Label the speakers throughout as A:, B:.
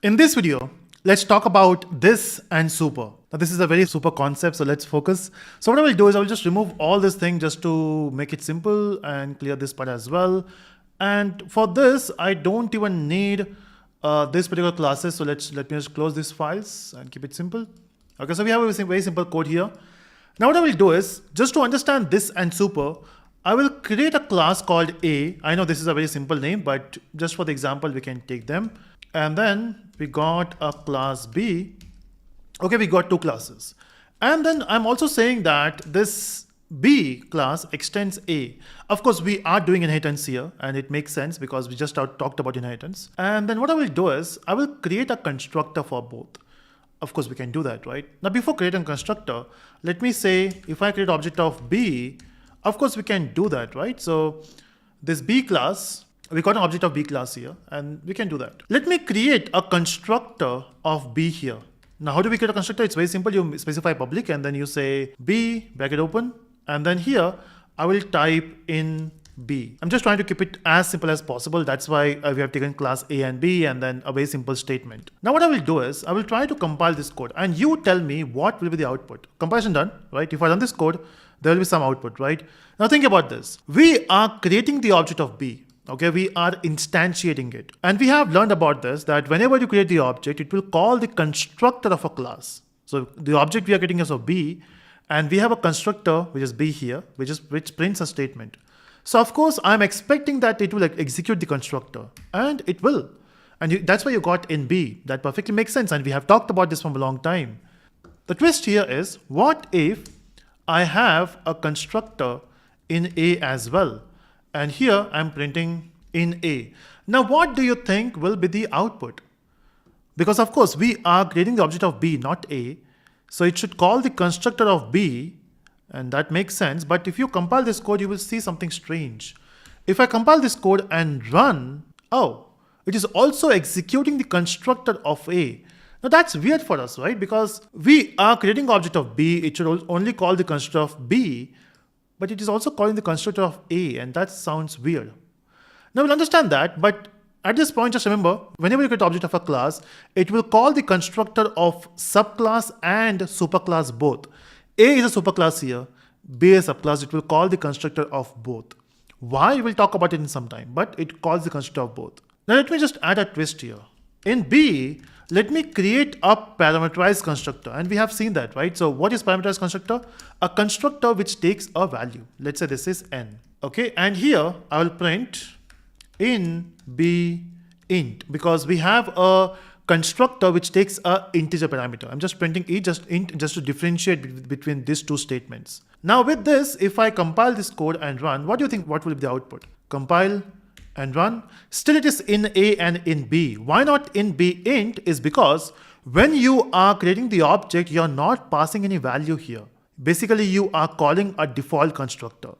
A: In this video, let's talk about this and super. Now this is a very super concept, so let's focus. So what I will do is I will just remove all this thing just to make it simple and clear this part as well. And for this, I don't even need this particular classes. So let me just close these files and keep it simple. Okay, so we have a very simple code here. Now what I will do is, just to understand this and super, I will create a class called A. I know this is a very simple name, but just for the example, we can take them. And then we got a class B. Okay, we got two classes. And then I'm also saying that this B class extends A. Of course, we are doing inheritance here, and it makes sense because we just talked about inheritance. And then what I will do is, I will create a constructor for both. Of course, we can do that, right? Now, before creating a constructor, let me say, if I create object of B, of course, we can do that, right? So this B class, we got an object of B class here, and we can do that. Let me create a constructor of B here. Now, how do we create a constructor? It's very simple. You specify public, and then you say B, bracket open, and then here, I will type in B. I'm just trying to keep it as simple as possible. That's why we have taken class A and B and then a very simple statement. Now what I will do is I will try to compile this code and you tell me what will be the output. Compilation done, right? If I run this code, there will be some output, right? Now think about this. We are creating the object of B. Okay, we are instantiating it. And we have learned about this, that whenever you create the object, it will call the constructor of a class. So the object we are getting is of B, and we have a constructor, which is B here, which prints a statement. So of course, I'm expecting that it will execute the constructor, and it will. And that's why you got in B. That perfectly makes sense, and we have talked about this from a long time. The twist here is, what if I have a constructor in A as well? And here I'm printing in A. Now what do you think will be the output? Because of course, we are creating the object of B, not A. So it should call the constructor of B, and that makes sense. But if you compile this code, you will see something strange. If I compile this code and run, oh, it is also executing the constructor of A. Now that's weird for us, right? Because we are creating the object of B, it should only call the constructor of B, but it is also calling the constructor of A, and that sounds weird. Now we'll understand that, but at this point, just remember, whenever you get the object of a class, it will call the constructor of subclass and superclass both. A is a superclass here, B is a subclass, it will call the constructor of both. Why? We'll talk about it in some time, but it calls the constructor of both. Now let me just add a twist here. In B, let me create a parameterized constructor, and we have seen that, right? So what is parameterized constructor? A constructor which takes a value. Let's say this is n, okay? And here I will print in B int, because we have a constructor which takes a integer parameter. I'm just printing int just to differentiate between these two statements. Now with this, if I compile this code and run, what do you think, what will be the output? Compile and run. Still it is in A and in B. Why not in B int? Is because when you are creating the object, you're not passing any value here. Basically, you are calling a default constructor.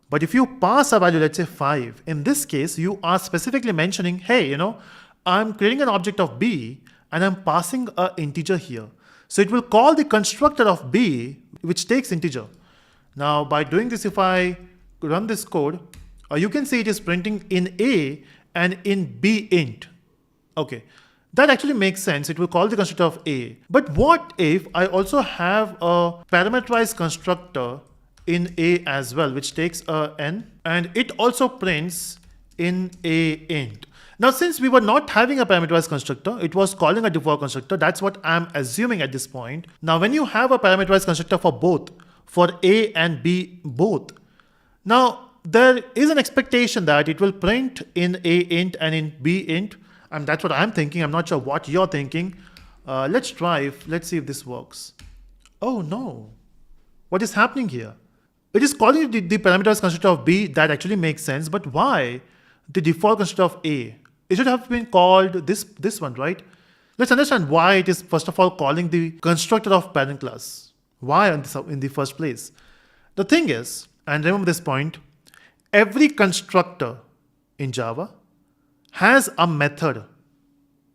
A: But if you pass a value, let's say 5, in this case, you are specifically mentioning, hey, I'm creating an object of B and I'm passing an integer here. So it will call the constructor of B, which takes integer. Now by doing this, if I run this code, you can see it is printing in A and in B int. Okay, that actually makes sense. It will call the constructor of A. But what if I also have a parameterized constructor in A as well, which takes a n, and it also prints in A int. Now, since we were not having a parameterized constructor, it was calling a default constructor. That's what I'm assuming at this point. Now, when you have a parameterized constructor for both, for A and B both, now there is an expectation that it will print in A int and in B int, and that's what I'm thinking. I'm not sure what you're thinking. Let's try. Let's see if this works. Oh no! What is happening here? It is calling the parameterized constructor of B. That actually makes sense. But why the default constructor of A? It should have been called this one, right? Let's understand why it is first of all calling the constructor of parent class. Why in the first place? The thing is, and remember this point, every constructor in Java has a method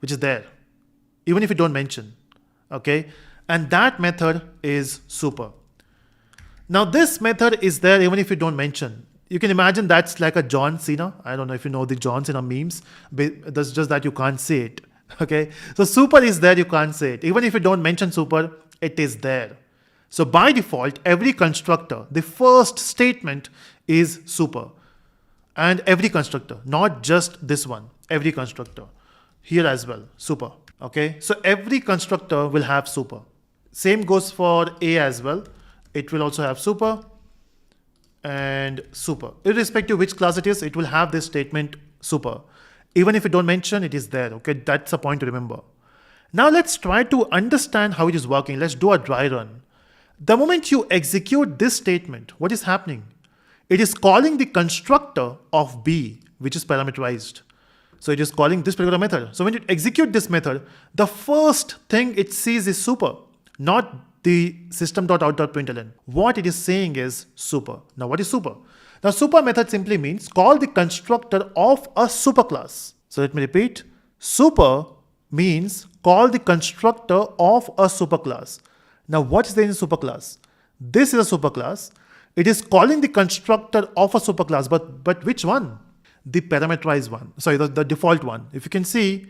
A: which is there, even if you don't mention, okay? And that method is super. Now this method is there even if you don't mention. You can imagine that's like a John Cena. I don't know if you know the John Cena memes, but that's just that you can't say it. Okay, so super is there, you can't say it. Even if you don't mention super, it is there. So by default, every constructor, the first statement is super. And every constructor, not just this one, every constructor. Here as well, super. Okay, so every constructor will have super. Same goes for A as well. It will also have super and super. Irrespective of which class it is, it will have this statement super. Even if you don't mention, it is there. Okay, that's a point to remember. Now let's try to understand how it is working. Let's do a dry run. The moment you execute this statement, what is happening? It is calling the constructor of B, which is parameterized. So it is calling this particular method. So when you execute this method, the first thing it sees is super, not the system.out.println. What it is saying is super. Now what is super? Now super method simply means call the constructor of a superclass. So let me repeat. Super means call the constructor of a superclass. Now what is there in superclass? This is a superclass. It is calling the constructor of a superclass, but which one? The parameterized one. Sorry, the default one. If you can see,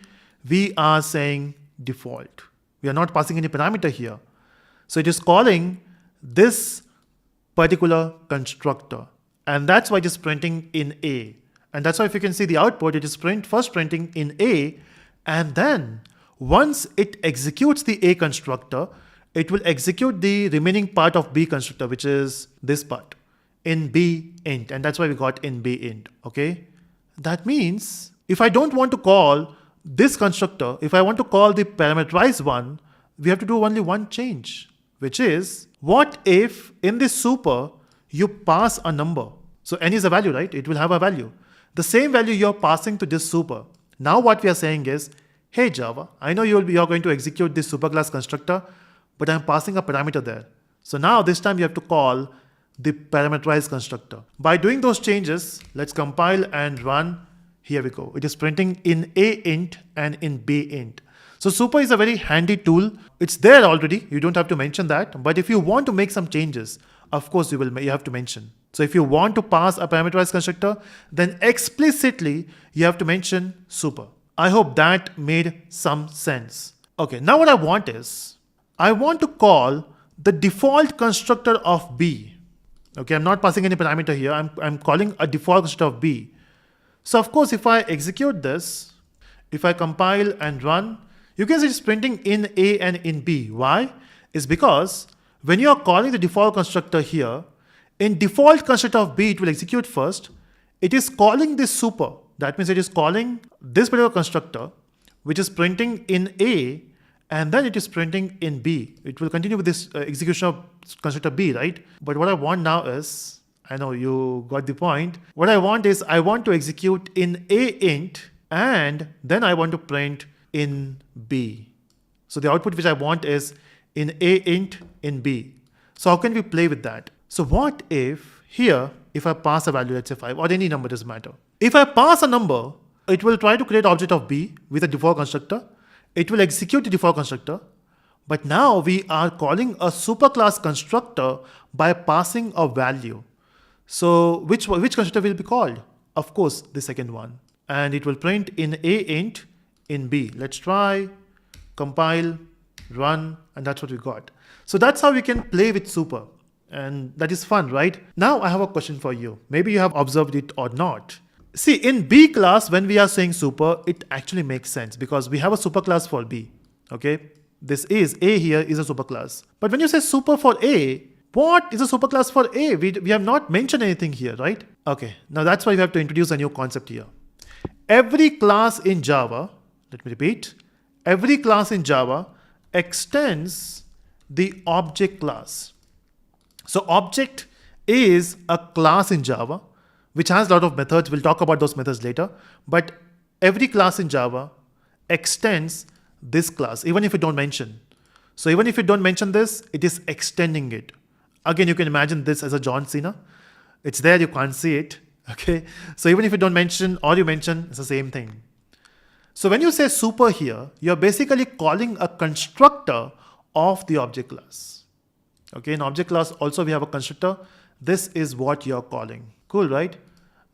A: we are saying default. We are not passing any parameter here. So it is calling this particular constructor. And that's why it is printing in A. And that's why if you can see the output, it is first printing in A. And then once it executes the A constructor, it will execute the remaining part of B constructor, which is this part, in B int. And that's why we got in B int. Okay. That means if I don't want to call this constructor, if I want to call the parameterized one, we have to do only one change, which is what if in this super you pass a number? So n is a value, right? It will have a value. The same value you're passing to this super. Now what we are saying is, hey Java, I know you're going to execute this superclass constructor, but I'm passing a parameter there. So now this time you have to call the parameterized constructor. By doing those changes, let's compile and run. Here we go. It is printing in A int and in B int. So super is a very handy tool. It's there already. You don't have to mention that. But if you want to make some changes, of course you have to mention. So if you want to pass a parameterized constructor, then explicitly you have to mention super. I hope that made some sense. Okay, now what I want is, I want to call the default constructor of B. Okay, I'm not passing any parameter here. I'm calling a default constructor of B. So of course, if I execute this, if I compile and run, you can see it's printing in A and in B. Why? It's because when you are calling the default constructor here, in default constructor of B, it will execute first. It is calling this super. That means it is calling this particular constructor, which is printing in A, and then it is printing in B. It will continue with this execution of constructor B, right? But what I want now is, I know you got the point. What I want is, I want to execute in A int, and then I want to print in B. So the output which I want is in A int in B. So how can we play with that? So what if here, if I pass a value, let's say 5 or any number, doesn't matter. If I pass a number, it will try to create object of B with a default constructor. It will execute the default constructor. But now we are calling a superclass constructor by passing a value. So which constructor will be called? Of course, the second one. And it will print in A int in B. Let's try, compile, run, and that's what we got. So that's how we can play with super. And that is fun, right? Now I have a question for you. Maybe you have observed it or not. See, in B class, when we are saying super, it actually makes sense because we have a superclass for B. Okay, this is A here is a superclass. But when you say super for A, what is a superclass for A? We have not mentioned anything here, right? Okay, now that's why we have to introduce a new concept here. Every class in Java, let me repeat, every class in Java extends the object class. So object is a class in Java, which has a lot of methods. We'll talk about those methods later. But every class in Java extends this class, even if you don't mention. So even if you don't mention this, it is extending it. Again, you can imagine this as a John Cena. It's there, you can't see it. Okay. So even if you don't mention or you mention, it's the same thing. So when you say super here, you're basically calling a constructor of the object class. Okay, in object class also we have a constructor. This is what you're calling. Cool, right?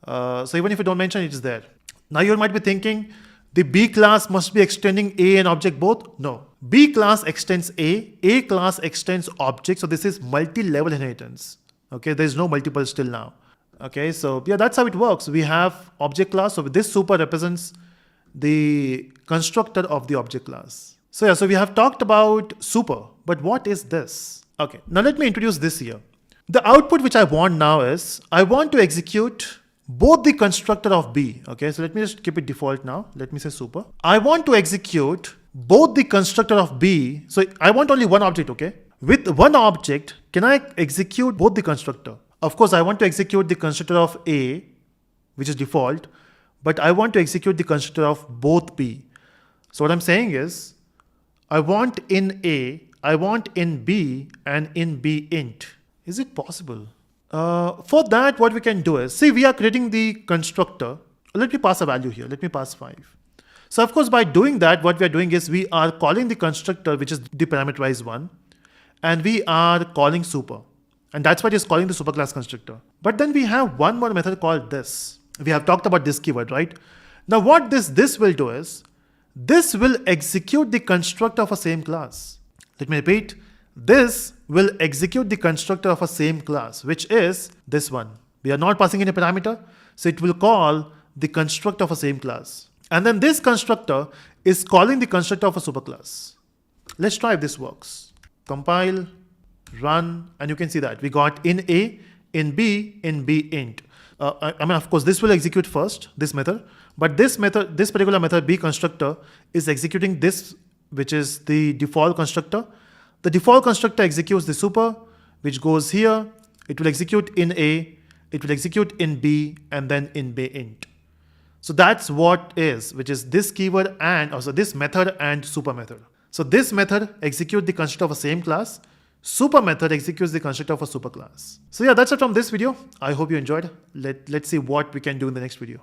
A: So even if you don't mention it, is there. Now you might be thinking, the B class must be extending A and object both? No. B class extends A class extends object. So this is multi-level inheritance. Okay, there's no multiple still now. Okay, so yeah, that's how it works. We have object class. So this super represents the constructor of the object class. So yeah, so we have talked about super, but what is this? Okay, now let me introduce this here. The output which I want now is, I want to execute both the constructor of B. Okay, so let me just keep it default now. Let me say super. I want to execute both the constructor of B. So I want only one object, okay? With one object, can I execute both the constructor? Of course, I want to execute the constructor of A, which is default, but I want to execute the constructor of both B. So what I'm saying is, I want in A, I want in B, and in B int. Is it possible? For that, what we can do is, see, we are creating the constructor. Let me pass a value here. Let me pass 5. So of course, by doing that, what we are doing is we are calling the constructor, which is the parameterized one, and we are calling super. And that's what is calling the superclass constructor. But then we have one more method called this. We have talked about this keyword, right? Now what this will do is, this will execute the constructor of a same class. Let me repeat. This will execute the constructor of a same class, which is this one. We are not passing in a parameter, so it will call the constructor of a same class. And then this constructor is calling the constructor of a superclass. Let's try if this works. Compile, run, and you can see that we got in A, in B int. I mean, of course, this will execute first, this method, but this particular method B constructor is executing this, which is the default constructor. The default constructor executes the super, which goes here. It will execute in A, it will execute in B, and then in B int. So that's what is, which is this keyword and also this method and super method. So this method executes the constructor of a same class. Super method executes the constructor of a superclass. So yeah, that's it from this video. I hope you enjoyed. Let's see what we can do in the next video.